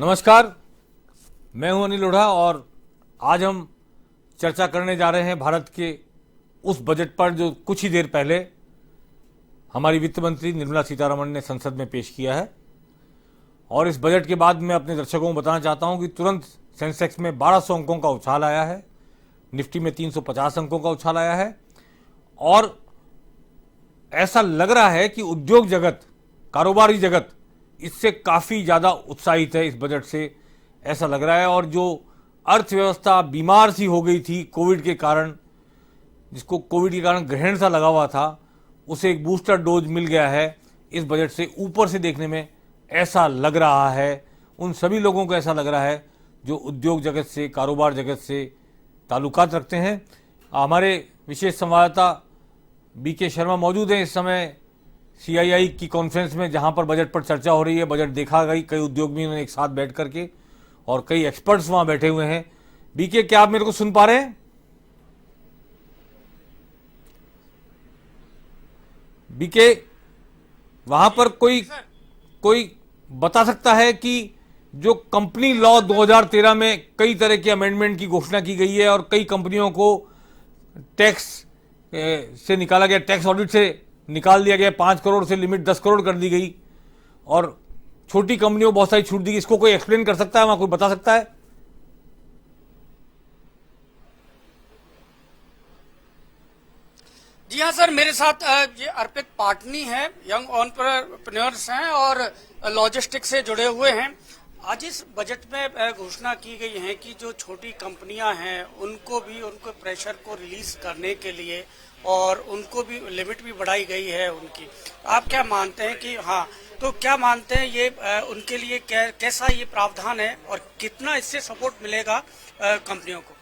नमस्कार, मैं हूं अनिल लोढ़ा और आज हम चर्चा करने जा रहे हैं भारत के उस बजट पर जो कुछ ही देर पहले हमारी वित्त मंत्री निर्मला सीतारमण ने संसद में पेश किया है। और इस बजट के बाद मैं अपने दर्शकों को बताना चाहता हूं कि तुरंत सेंसेक्स में 1200 अंकों का उछाल आया है, निफ्टी में 350 अंकों का उछाल आया है और ऐसा लग रहा है कि उद्योग जगत, कारोबारी जगत इससे काफ़ी ज़्यादा उत्साहित है। इस बजट से ऐसा लग रहा है। और जो अर्थव्यवस्था बीमार सी हो गई थी कोविड के कारण, जिसको कोविड के कारण ग्रहण सा लगा हुआ था, उसे एक बूस्टर डोज मिल गया है इस बजट से। ऊपर से देखने में ऐसा लग रहा है, उन सभी लोगों को ऐसा लग रहा है जो उद्योग जगत से, कारोबार जगत से ताल्लुकात रखते हैं। हमारे विशेष संवाददाता बीके शर्मा मौजूद हैं इस समय सीआईआई की कॉन्फ्रेंस में, जहां पर बजट पर चर्चा हो रही है। बजट देखा गई, कई उद्योगियों ने एक साथ बैठ करके और कई एक्सपर्ट्स वहां बैठे हुए हैं। बीके, क्या आप मेरे को सुन पा रहे हैं? बीके, वहां पर कोई बता सकता है कि जो कंपनी लॉ 2013 में कई तरह के अमेंडमेंट की घोषणा की गई है और कई कंपनियों को टैक्स से निकाला गया, टैक्स ऑडिट से निकाल दिया गया, 5 करोड़ से लिमिट 10 करोड़ कर दी गई और छोटी कंपनियों को बहुत सारी छूट दी गई। इसको कोई एक्सप्लेन कर सकता है, वहां कोई बता सकता है? जी हाँ सर, मेरे साथ ये अर्पित पाटनी है, यंग एंटरप्रेन्योर्स हैं और लॉजिस्टिक्स से जुड़े हुए हैं। आज इस बजट में घोषणा की गई है कि जो छोटी कंपनियां हैं उनको प्रेशर को रिलीज करने के लिए और उनको भी लिमिट भी बढ़ाई गई है उनकी। आप क्या मानते हैं कि हाँ, तो क्या मानते हैं ये उनके लिए कैसा ये प्रावधान है और कितना इससे सपोर्ट मिलेगा कंपनियों को?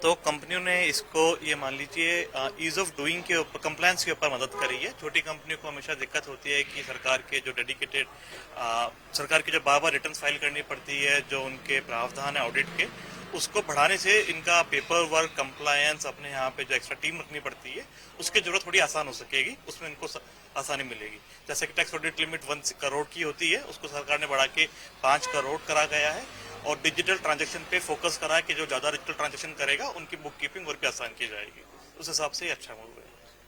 तो कंपनियों ने इसको ये मान लीजिए ईज ऑफ डूइंग के ऊपर, कंप्लायंस के ऊपर मदद करी है। छोटी कंपनियों को हमेशा दिक्कत होती है कि सरकार के जो डेडिकेटेड सरकार की जो बार रिटर्न फाइल करनी पड़ती है, जो उनके प्रावधान है ऑडिट के, उसको बढ़ाने से इनका पेपर वर्क, कंप्लायंस, अपने यहाँ पे जो एक्स्ट्रा टीम रखनी पड़ती है उसकी जरूरत थोड़ी आसान हो सकेगी, उसमें इनको आसानी मिलेगी। जैसे कि टैक्स ऑडिट लिमिट 1 करोड़ की होती है, उसको सरकार ने बढ़ा के 5 करोड़ करा गया है और डिजिटल ट्रांजैक्शन पे फोकस करा है कि जो ज्यादा डिजिटल ट्रांजैक्शन करेगा उनकी बुक कीपिंग और भी आसान की जाएगी। उस हिसाब से अच्छा मूव है।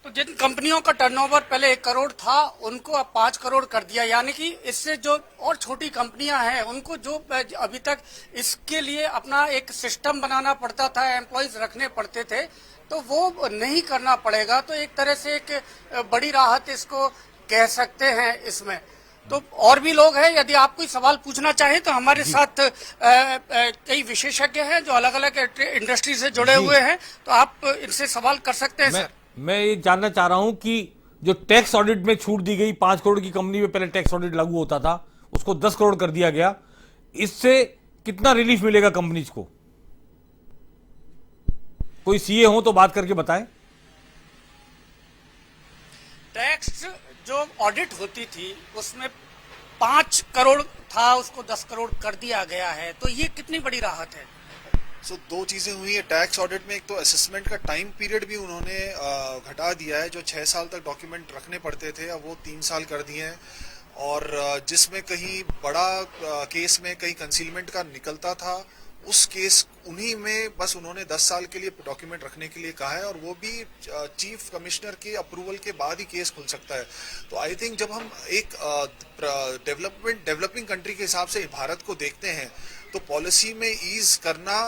तो जिन कंपनियों का टर्नओवर पहले 1 करोड़ था उनको अब 5 करोड़ कर दिया, यानी कि इससे जो और छोटी कंपनियां हैं उनको जो अभी तक इसके लिए अपना एक सिस्टम बनाना पड़ता था, एम्प्लॉयज रखने पड़ते थे, तो वो नहीं करना पड़ेगा। तो एक तरह से एक बड़ी राहत इसको कह सकते हैं इसमें। तो और भी लोग हैं, यदि आप कोई सवाल पूछना चाहें तो हमारे साथ कई विशेषज्ञ हैं जो अलग अलग इंडस्ट्री से जुड़े हुए हैं, तो आप इनसे सवाल कर सकते हैं। सर, मैं ये जानना चाह रहा हूं कि जो टैक्स ऑडिट में छूट दी गई, 5 करोड़ की कंपनी में पहले टैक्स ऑडिट लागू होता था, उसको 10 करोड़ कर दिया गया, इससे कितना रिलीफ मिलेगा कंपनीज को? कोई सीए हो तो बात करके बताएं। टैक्स जो ऑडिट होती थी उसमें 5 करोड़ था, उसको 10 करोड़ कर दिया गया है, तो ये कितनी बड़ी राहत है? दो चीजें हुई है टैक्स ऑडिट में। एक तो असेसमेंट का टाइम पीरियड भी उन्होंने घटा दिया है। जो 6 साल तक डॉक्यूमेंट रखने पड़ते थे अब वो 3 साल कर दिए हैं। और जिसमें कहीं बड़ा केस में कहीं कंसीलमेंट का निकलता था, उस केस उन्हीं में बस उन्होंने 10 साल के लिए डॉक्यूमेंट रखने के लिए कहा है और वो भी चीफ कमिश्नर के अप्रूवल के बाद ही केस खुल सकता है। तो आई थिंक जब हम एक डेवलपिंग कंट्री के हिसाब से भारत को देखते हैं तो पॉलिसी में ईज करना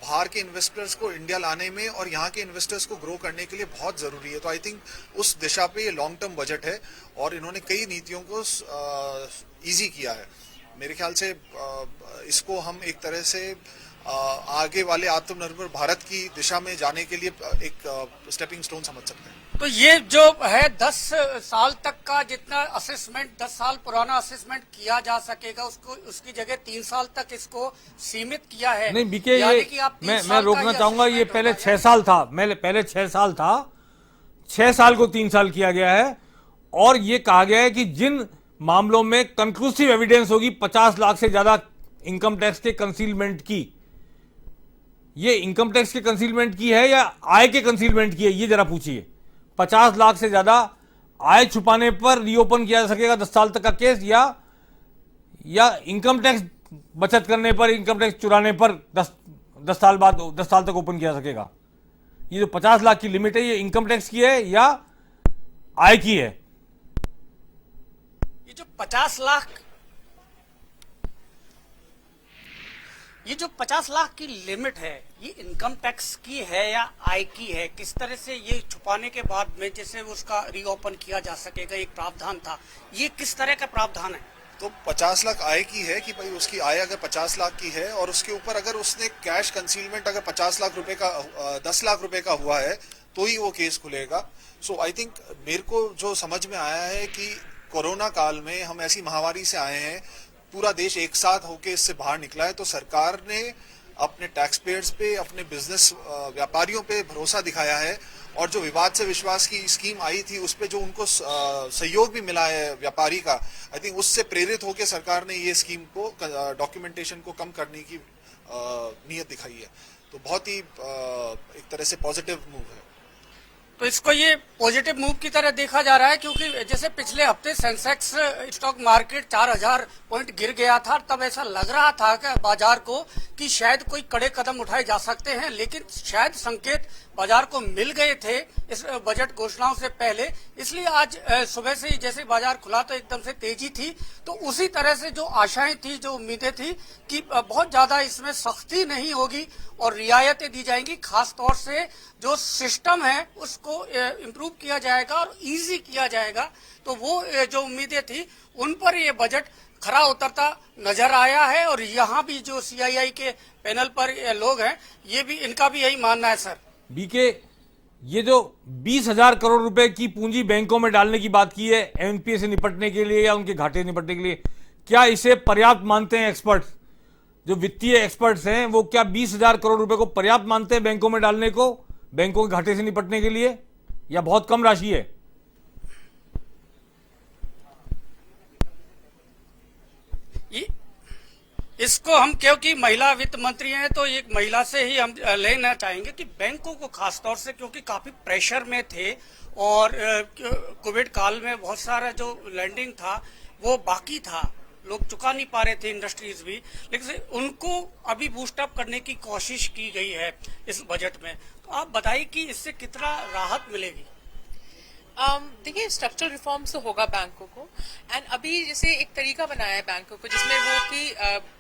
बाहर के इन्वेस्टर्स को इंडिया लाने में और यहाँ के इन्वेस्टर्स को ग्रो करने के लिए बहुत जरूरी है। तो आई थिंक उस दिशा पे ये लॉन्ग टर्म बजट है और इन्होंने कई नीतियों को इजी किया है। मेरे ख्याल से इसको हम एक तरह से आगे वाले आत्मनिर्भर भारत की दिशा में जाने के लिए एक स्टेपिंग स्टोन समझ सकते हैं। तो ये जो है 10 साल तक का जितना असेसमेंट, 10 साल पुराना असेसमेंट किया जा सकेगा, उसको उसकी जगह 3 साल तक इसको सीमित किया है। नहीं बीके, ये मैं रोकना चाहूंगा, ये पहले 6 साल था, पहले 6 साल था, 6 साल को 3 साल किया गया है। और ये कहा गया है कि जिन मामलों में कंक्लूसिव एविडेंस होगी 50 लाख से ज्यादा इनकम टैक्स के कंसीलमेंट की, ये इनकम टैक्स के कंसीलमेंट की है या आय के कंसीलमेंट की है, ये जरा पूछिए। 50 लाख से ज्यादा आय छुपाने पर रीओपन किया जा सकेगा 10 साल तक का केस, या इनकम टैक्स बचत करने पर, इनकम टैक्स चुराने पर 10 साल बाद 10 साल तक ओपन किया सकेगा? ये जो 50 लाख की लिमिट है, ये इनकम टैक्स की है या आय की है? ये जो 50 लाख की लिमिट है, ये इनकम टैक्स की है या आय की है? किस तरह से ये छुपाने के बाद में जैसे उसका रीओपन किया जा सकेगा, एक प्रावधान था, ये किस तरह का प्रावधान है? तो 50 लाख आय की है कि भाई उसकी आय अगर 50 लाख की है और उसके ऊपर अगर उसने कैश कंसीलमेंट अगर 50 लाख रुपए का 10 लाख रुपए का हुआ है तो ही वो केस खुलेगा। सो आई थिंक मेरे को जो समझ में आया है कि कोरोना काल में हम ऐसी महामारी से आए हैं, पूरा देश एक साथ होके इससे बाहर निकला है, तो सरकार ने अपने टैक्स पेयर्स पे, अपने बिजनेस व्यापारियों पे भरोसा दिखाया है और जो विवाद से विश्वास की स्कीम आई थी उस पे जो उनको सहयोग भी मिला है व्यापारी का, आई थिंक उससे प्रेरित होकर सरकार ने ये स्कीम को, डॉक्यूमेंटेशन को कम करने की नीयत दिखाई है। तो बहुत ही एक तरह से पॉजिटिव मूव है। तो इसको ये पॉजिटिव मूव की तरह देखा जा रहा है, क्योंकि जैसे पिछले हफ्ते सेंसेक्स स्टॉक मार्केट 4000 पॉइंट गिर गया था, तब ऐसा लग रहा था कि बाजार को कि शायद कोई कड़े कदम उठाए जा सकते हैं, लेकिन शायद संकेत बाजार को मिल गए थे इस बजट घोषणाओं से पहले। इसलिए आज सुबह से ही जैसे बाजार खुला तो एकदम से तेजी थी। तो उसी तरह से जो आशाएं थी, जो उम्मीदें थी कि बहुत ज्यादा इसमें सख्ती नहीं होगी और रियायतें दी जाएंगी, खास तौर से जो सिस्टम है उसको इम्प्रूव किया जाएगा और इजी किया जाएगा, तो वो जो उम्मीदें थी उन पर ये बजट खरा उतरता नजर आया है। और यहाँ भी जो CII के पैनल पर लोग हैं, ये भी, इनका भी यही मानना है। सर बीके, ये जो 20,000 करोड़ रुपए की पूंजी बैंकों में डालने की बात की है NPA से निपटने के लिए या उनके घाटे निपटने के लिए, क्या इसे पर्याप्त मानते हैं एक्सपर्ट्स? जो वित्तीय एक्सपर्ट्स हैं वो क्या 20,000 करोड़ रुपए को पर्याप्त मानते हैं बैंकों में डालने को, बैंकों के घाटे से निपटने के लिए, या बहुत कम राशि है? इसको हम, क्योंकि महिला वित्त मंत्री हैं, तो एक महिला से ही हम लेना चाहेंगे कि बैंकों को खासतौर से, क्योंकि काफी प्रेशर में थे और कोविड काल में बहुत सारा जो लैंडिंग था वो बाकी था, लोग चुका नहीं पा रहे थे, इंडस्ट्रीज भी, लेकिन उनको अभी बूस्टअप करने की कोशिश की गई है इस बजट में। तो आप बताइए कि इससे कितना राहत मिलेगी? देखिए, स्ट्रक्चरल रिफॉर्म्स तो होगा बैंकों को, एंड अभी जैसे एक तरीका बनाया है बैंकों को जिसमें वो कि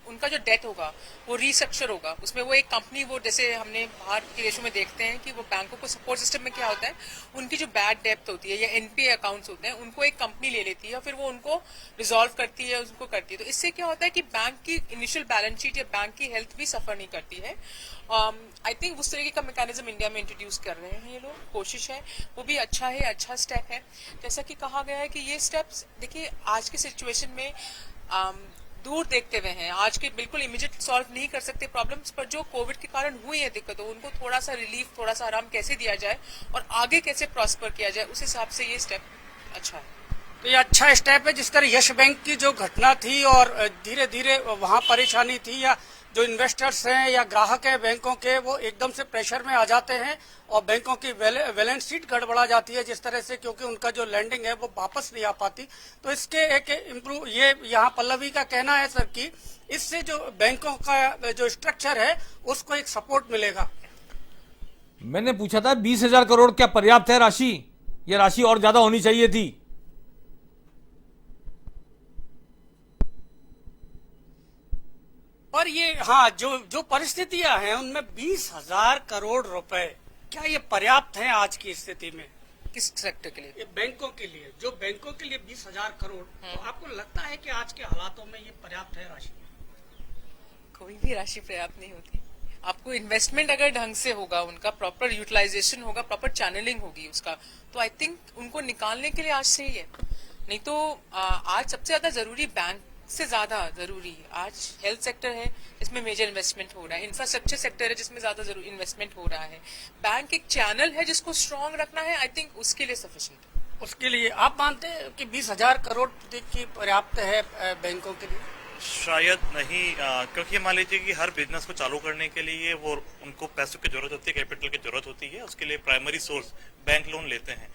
उनका जो डेट होगा वो रीस्ट्रक्चर होगा, उसमें वो एक कंपनी, वो जैसे हमने बाहर के देशों में देखते हैं कि वो बैंकों को सपोर्ट सिस्टम में क्या होता है, उनकी जो बैड डेप्थ होती है या NPA अकाउंट्स होते हैं उनको एक कंपनी ले लेती है और फिर वो उनको रिजॉल्व करती है, उनको करती है। तो इससे क्या होता है कि बैंक की इनिशियल बैलेंस शीट या बैंक की हेल्थ भी सफर नहीं करती है। आई थिंक उस तरीके का मैकेनिज्म इंडिया में इंट्रोड्यूस कर रहे हैं ये लोग, कोशिश है, वो भी अच्छा है, अच्छा स्टेप है। जैसा कि कहा गया है कि ये स्टेप्स, देखिए आज की सिचुएशन में दूर देखते हुए हैं, आज के बिल्कुल इमीडिएट सॉल्व नहीं कर सकते प्रॉब्लम्स, पर जो कोविड के कारण हुई है दिक्कत, उनको थोड़ा सा रिलीफ, थोड़ा सा आराम कैसे दिया जाए और आगे कैसे प्रॉस्पर किया जाए, उस हिसाब से ये स्टेप अच्छा है। तो ये अच्छा स्टेप है। जिस तरह यस बैंक की जो घटना थी और धीरे धीरे वहां परेशानी थी, या जो इन्वेस्टर्स हैं या ग्राहक हैं बैंकों के, वो एकदम से प्रेशर में आ जाते हैं और बैंकों की बैलेंस शीट गड़बड़ा जाती है जिस तरह से, क्योंकि उनका जो लैंडिंग है वो वापस नहीं आ पाती। तो इसके एक इम्प्रूव, ये यहाँ पल्लवी का कहना है सर कि इससे जो बैंकों का जो स्ट्रक्चर है उसको एक सपोर्ट मिलेगा। मैंने पूछा था 20,000 करोड़ क्या पर्याप्त है राशि, या राशि और ज्यादा होनी चाहिए थी? और ये, हाँ, जो परिस्थितियां हैं उनमें 20,000 करोड़ रुपए क्या ये पर्याप्त हैं आज की स्थिति में? किस सेक्टर के लिए? ये बैंकों के लिए, जो बैंकों के लिए 20,000 करोड़, तो आपको लगता है कि आज के हालातों में ये पर्याप्त है राशि? कोई भी राशि पर्याप्त नहीं होती। आपको इन्वेस्टमेंट अगर ढंग से होगा, उनका प्रॉपर यूटिलाइजेशन होगा, प्रॉपर चैनलिंग होगी उसका, तो आई थिंक उनको निकालने के लिए आज से ही है। नहीं तो आज सबसे ज्यादा जरूरी, बैंक से ज्यादा जरूरी आज हेल्थ सेक्टर है जिसमें मेजर इन्वेस्टमेंट हो रहा है, इंफ्रास्ट्रक्चर सेक्टर है जिसमें ज्यादा जरूरी इन्वेस्टमेंट हो रहा है, बैंक एक चैनल है जिसको स्ट्रांग रखना है, आई थिंक उसके लिए सफिशिएंट है। उसके लिए आप मानते हैं कि 20,000 करोड़ की पर्याप्त है बैंकों के लिए? शायद नहीं, क्योंकि मान लीजिए कि हर बिजनेस को चालू करने के लिए वो उनको पैसों की जरूरत होती है, कैपिटल की जरूरत होती है। उसके लिए प्राइमरी सोर्स बैंक लोन लेते हैं।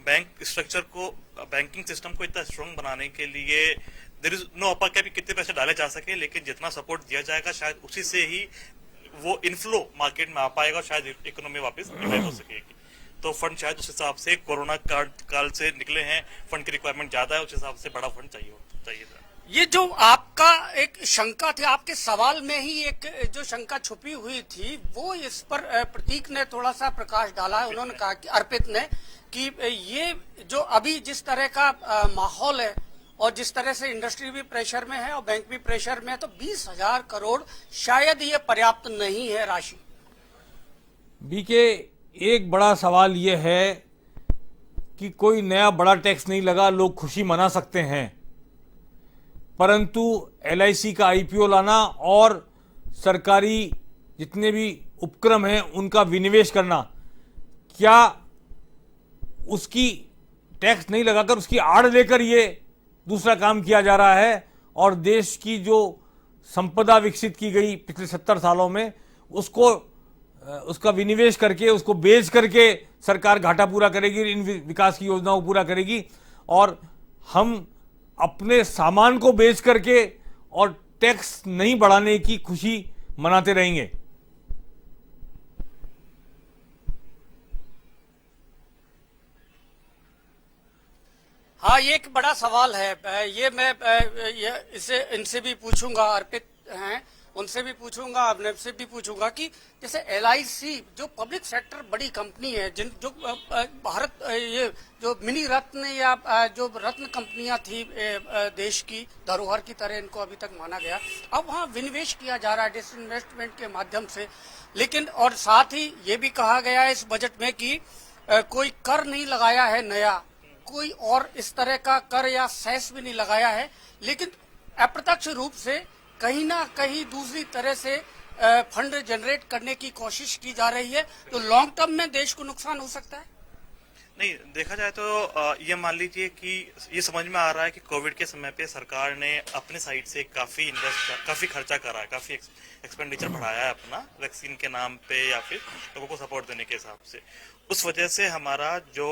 बैंक स्ट्रक्चर को, बैंकिंग सिस्टम को इतना स्ट्रांग बनाने के लिए there is no upper cap कितने पैसे डाले जा सके, लेकिन जितना सपोर्ट दिया जाएगा शायद उसी से ही वो इनफ्लो मार्केट में आ पाएगा और शायद इकोनॉमी वापस रिवाइव हो सकेगी। तो फंड शायद उस हिसाब से कोरोना काल से निकले हैं, फंड की रिक्वायरमेंट ज्यादा है, उस हिसाब से बड़ा फंड चाहिए था। ये जो आपका एक शंका थी, आपके सवाल में ही एक जो शंका छुपी हुई थी, वो इस पर प्रतीक ने थोड़ा सा प्रकाश डाला है। उन्होंने कहा कि अर्पित ने कि ये जो अभी जिस तरह का माहौल है और जिस तरह से इंडस्ट्री भी प्रेशर में है और बैंक भी प्रेशर में है, तो 20,000 करोड़ शायद ये पर्याप्त नहीं है राशि। बीके, एक बड़ा सवाल ये है कि कोई नया बड़ा टैक्स नहीं लगा, लोग खुशी मना सकते हैं, परंतु LIC का IPO लाना और सरकारी जितने भी उपक्रम हैं उनका विनिवेश करना, क्या उसकी टैक्स नहीं लगाकर उसकी आड़ लेकर ये दूसरा काम किया जा रहा है? और देश की जो संपदा विकसित की गई पिछले 70 सालों में, उसको उसका विनिवेश करके, उसको बेच करके सरकार घाटा पूरा करेगी, इन विकास की योजनाओं को पूरा करेगी, और हम अपने सामान को बेच करके और टैक्स नहीं बढ़ाने की खुशी मनाते रहेंगे। हाँ, ये एक बड़ा सवाल है। ये मैं इसे इनसे भी पूछूंगा, अर्पित हैं उनसे भी पूछूंगा, आपने से भी पूछूंगा कि जैसे LIC जो पब्लिक सेक्टर बड़ी कंपनी है, जिन जो भारत ये जो मिनी रत्न या जो रत्न कंपनियां थी देश की धरोहर की तरह इनको अभी तक माना गया, अब वहाँ विनिवेश किया जा रहा है डिसइन्वेस्टमेंट के माध्यम से। लेकिन और साथ ही ये भी कहा गया है इस बजट में कि कोई कर नहीं लगाया है नया, कोई और इस तरह का कर या सेस भी नहीं लगाया है, लेकिन अप्रत्यक्ष रूप से कहीं ना कहीं दूसरी तरह से फंड जनरेट करने की कोशिश की जा रही है। तो लॉन्ग टर्म में देश को नुकसान हो सकता है। नहीं, देखा जाए तो ये मान लीजिए कि ये समझ में आ रहा है कि कोविड के समय पे सरकार ने अपने साइड से काफी खर्चा करा है, काफी एक्सपेंडिचर बढ़ाया है अपना वैक्सीन के नाम पे या फिर लोगों को सपोर्ट देने के हिसाब से। उस वजह से हमारा जो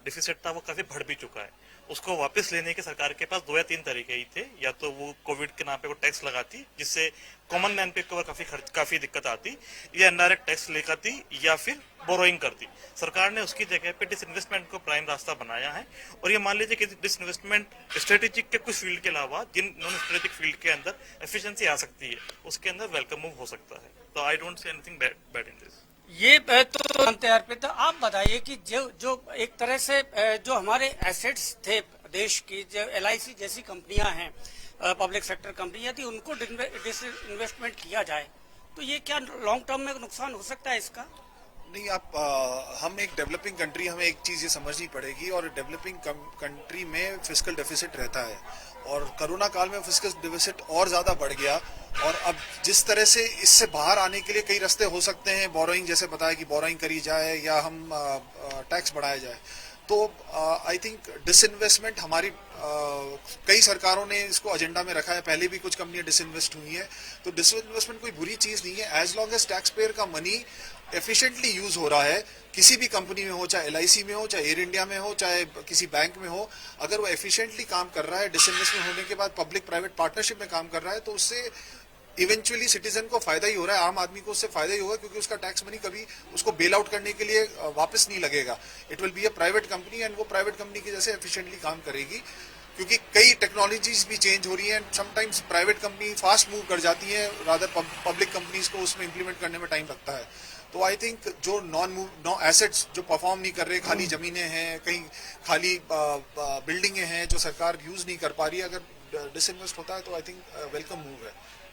डिफिसिट था वो काफी बढ़ भी चुका है। उसको वापस लेने के सरकार के पास 2 या 3 तरीके ही थे, या तो वो कोविड के नाम पे वो टैक्स लगाती जिससे कॉमन मैन पे काफी दिक्कत आती, या इनडायरेक्ट टैक्स लेती, या फिर बोरोइंग करती। सरकार ने उसकी जगह पे डिसइन्वेस्टमेंट को प्राइम रास्ता बनाया है। और ये मान लीजिए कि डिसइन्वेस्टमेंट स्ट्रेटेजिक के कुछ फील्ड के अलावा जिन नॉन स्ट्रेटेजिक फील्ड के अंदर एफिशिएंसी आ सकती है, उसके अंदर वेलकम मूव हो सकता है। तो I don't see anything bad in this. ये तो जानते हैं अर्पित, आप बताइए कि जो एक तरह से जो हमारे एसेट्स थे देश की, जो LIC जैसी कंपनियां हैं पब्लिक सेक्टर कंपनियां थी, उनको डिसइन्वेस्टमेंट किया जाए तो ये क्या लॉन्ग टर्म में नुकसान हो सकता है इसका? नहीं, हम एक डेवलपिंग कंट्री, हमें एक चीज ये समझनी पड़ेगी, और डेवलपिंग कंट्री में फिस्कल डेफिसिट रहता है, और कोरोना काल में फिस्कल डेफिसिट और ज्यादा बढ़ गया। और अब जिस तरह से इससे बाहर आने के लिए कई रास्ते हो सकते हैं, बोरोइंग जैसे बताया कि बोरोइंग करी जाए या हम टैक्स बढ़ाया जाए, तो आई थिंक डिसइन्वेस्टमेंट हमारी कई सरकारों ने इसको एजेंडा में रखा है, पहले भी कुछ कंपनियां डिसइन्वेस्ट हुई हैं। तो डिसइन्वेस्टमेंट कोई बुरी चीज नहीं है, as long as tax payer का मनी एफिशिएंटली यूज हो रहा है, किसी भी कंपनी में हो, चाहे LIC में हो, चाहे एयर इंडिया में हो, चाहे किसी बैंक में हो, अगर वो एफिशिएंटली काम कर रहा है, डिसइन्वेस्टमेंट होने के बाद पब्लिक प्राइवेट पार्टनरशिप में काम कर रहा है, तो उससे इवेंचुअली सिटीजन को फायदा ही हो रहा है, आम आदमी को उससे फायदा ही होगा, क्योंकि उसका टैक्स मनी कभी उसको बेल आउट करने के लिए वापस नहीं लगेगा। It will be a private company, and वो प्राइवेट कंपनी की जैसे एफिशिएंटली काम करेगी, क्योंकि कई टेक्नोलॉजीज भी चेंज हो रही हैं। Sometimes private company fast move कर जाती है, रादर पब्लिक कंपनीज को उसमें इंप्लीमेंट करने में टाइम लगता है। तो आई थिंक जो नॉन एसेट्स जो परफॉर्म नहीं कर रहे, खाली जमीनें हैं, कहीं खाली बिल्डिंगें हैं जो सरकार यूज नहीं कर पा रही है, अगर डिसइन्वेस्ट होता है तो आई थिंक वेलकम मूव है।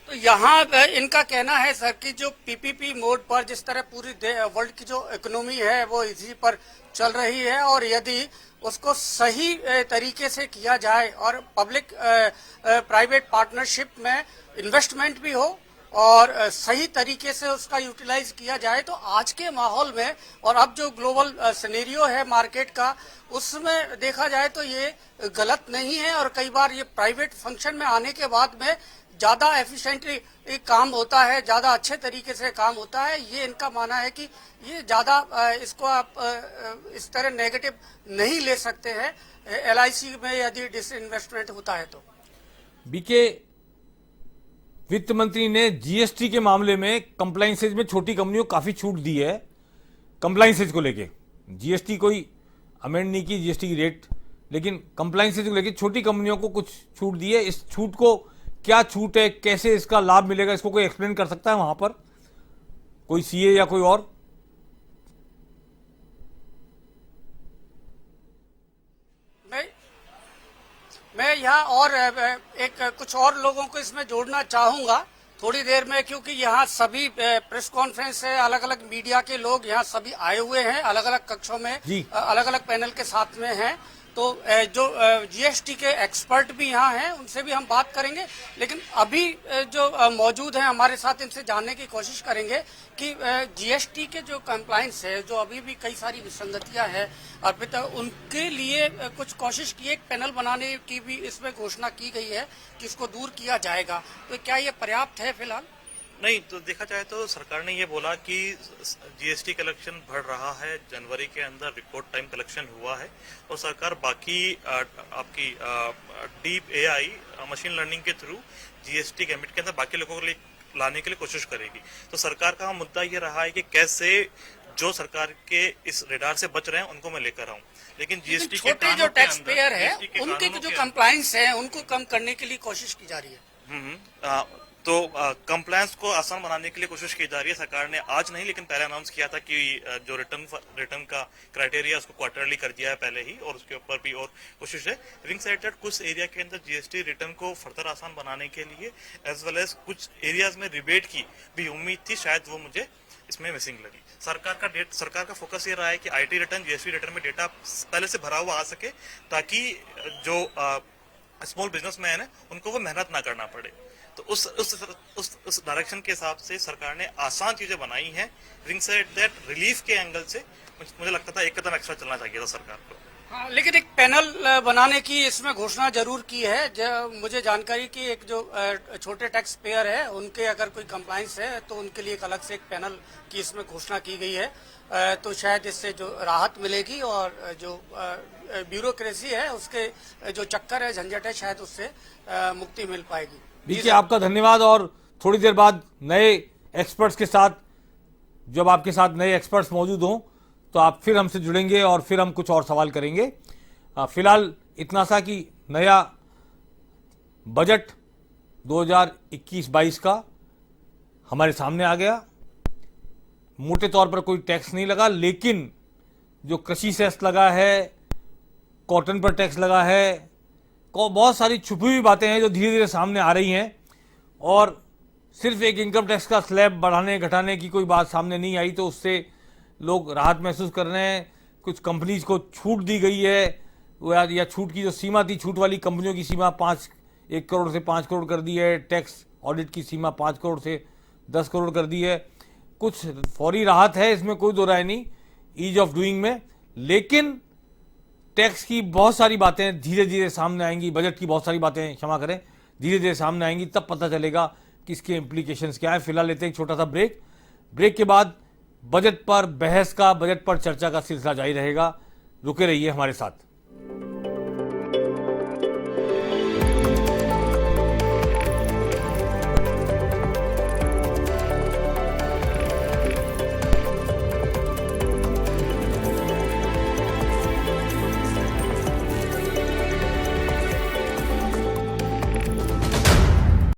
तो यहाँ इनका कहना है सर कि जो PPP मोड पर जिस तरह पूरी वर्ल्ड की जो इकोनॉमी है वो इसी पर चल रही है, और यदि उसको सही तरीके से किया जाए और पब्लिक प्राइवेट पार्टनरशिप में इन्वेस्टमेंट भी हो और सही तरीके से उसका यूटिलाइज किया जाए, तो आज के माहौल में और अब जो ग्लोबल सिनेरियो है मार्केट का, उसमें देखा जाए तो ये गलत नहीं है। और कई बार ये प्राइवेट फंक्शन में आने के बाद में ज्यादा एफिशिएंटली काम होता है, ज्यादा अच्छे तरीके से काम होता है। ये इनका मानना है कि ये ज्यादा इसको आप इस तरह नेगेटिव नहीं ले सकते हैं LIC में यदि डिसइन्वेस्टमेंट होता है तो। बीके, वित्त मंत्री ने GST के मामले में कंप्लाइंसेज में छोटी कंपनियों को काफी छूट दी है। कंप्लाइंसेज को लेके GST कोई अमेंड नहीं की, GST की रेट, लेकिन कंप्लाइंसेज को लेके छोटी कंपनियों को कुछ छूट दी है। इस छूट को क्या छूट है, कैसे इसका लाभ मिलेगा, इसको कोई एक्सप्लेन कर सकता है वहां पर, कोई CA या कोई और? मैं यहाँ और एक कुछ और लोगों को इसमें जोड़ना चाहूंगा थोड़ी देर में, क्योंकि यहाँ सभी प्रेस कॉन्फ्रेंस है, अलग अलग मीडिया के लोग यहाँ सभी आए हुए हैं, अलग अलग कक्षों में, अलग अलग पैनल के साथ में हैं। तो जो GST के एक्सपर्ट भी यहाँ हैं, उनसे भी हम बात करेंगे। लेकिन अभी जो मौजूद हैं हमारे साथ, इनसे जानने की कोशिश करेंगे कि GST के जो कंप्लायंस है, जो अभी भी कई सारी विसंगतियां हैं अर्पिता, उनके लिए कुछ कोशिश की, एक पैनल बनाने की भी इसमें घोषणा की गई है कि इसको दूर किया जाएगा। तो क्या ये पर्याप्त है फिलहाल? नहीं, तो देखा जाए तो सरकार ने ये बोला कि GST कलेक्शन बढ़ रहा है, जनवरी के अंदर रिकॉर्ड टाइम कलेक्शन हुआ है और सरकार बाकी आपकी डीप AI मशीन लर्निंग के थ्रू GST गैम्बिट के अंदर बाकी लोगों को लाने के लिए कोशिश करेगी। तो सरकार का मुद्दा ये रहा है कि कैसे जो सरकार के इस रेडार से बच रहे हैं उनको मैं लेकर आऊं, लेकिन GST के छोटे जो टैक्स पेयर है उनके जो कंप्लायंस है उनको कम करने के लिए कोशिश की जा रही है। तो कंप्लायंस को आसान बनाने के लिए कोशिश की जा रही है। सरकार ने आज नहीं लेकिन पहले अनाउंस किया था कि जो रिटर्न का क्राइटेरिया उसको क्वार्टरली कर दिया है पहले ही, और उसके ऊपर भी और कोशिश है। रिंग साइडेड कुछ एरिया के अंदर GST रिटर्न को फर्दर आसान बनाने के लिए, एज वेल एज कुछ एरियाज में रिबेट की भी उम्मीद थी, शायद वो मुझे इसमें मिसिंग लगी। सरकार का फोकस ये रहा है कि IT रिटर्न, GST रिटर्न में डेटा पहले से भरा हुआ आ सके, ताकि जो स्मॉल बिजनेसमैन है उनको वो मेहनत ना करना पड़े। तो उस डायरेक्शन के हिसाब से सरकार ने आसान चीजें बनाई हैं। रिंग साइड दैट रिलीफ के एंगल से मुझे लगता था एक कदम एक्स्ट्रा चलना चाहिए था सरकार को। हाँ, लेकिन एक पैनल बनाने की इसमें घोषणा जरूर की है। मुझे जानकारी की एक जो छोटे टैक्स पेयर है उनके अगर कोई कंप्लायंस है तो उनके लिए एक अलग से एक पैनल की इसमें घोषणा की गई है। तो शायद इससे जो राहत मिलेगी और जो ब्यूरोक्रेसी है उसके जो चक्कर है, झंझट है, शायद उससे मुक्ति मिल पाएगी। बीके, आपका धन्यवाद। और थोड़ी देर बाद नए एक्सपर्ट्स के साथ, जब आपके साथ नए एक्सपर्ट्स मौजूद हों तो आप फिर हमसे जुड़ेंगे और फिर हम कुछ और सवाल करेंगे। फिलहाल इतना सा कि नया बजट 2021-22 का हमारे सामने आ गया। मोटे तौर पर कोई टैक्स नहीं लगा, लेकिन जो कृषि सेस लगा है, कॉटन पर टैक्स लगा है, बहुत सारी छुपी हुई बातें हैं जो धीरे धीरे सामने आ रही हैं। और सिर्फ एक इनकम टैक्स का स्लैब बढ़ाने घटाने की कोई बात सामने नहीं आई तो उससे लोग राहत महसूस कर रहे हैं। कुछ कंपनीज को छूट दी गई है, या छूट की जो सीमा थी, छूट वाली कंपनियों की सीमा 1 करोड़ से 5 करोड़ कर दी है, टैक्स ऑडिट की सीमा 5 करोड़ से 10 करोड़ कर दी है। कुछ फौरी राहत है, इसमें कोई दो राय नहीं, ईज ऑफ डूइंग में। लेकिन टैक्स की बहुत सारी बातें धीरे धीरे सामने आएंगी, बजट की बहुत सारी बातें, क्षमा करें, धीरे धीरे सामने आएंगी, तब पता चलेगा कि इसके इम्प्लीकेशंस क्या है। फिलहाल लेते हैं एक छोटा सा ब्रेक के बाद बजट पर बहस का, बजट पर चर्चा का सिलसिला जारी रहेगा। रुके रहिए हमारे साथ।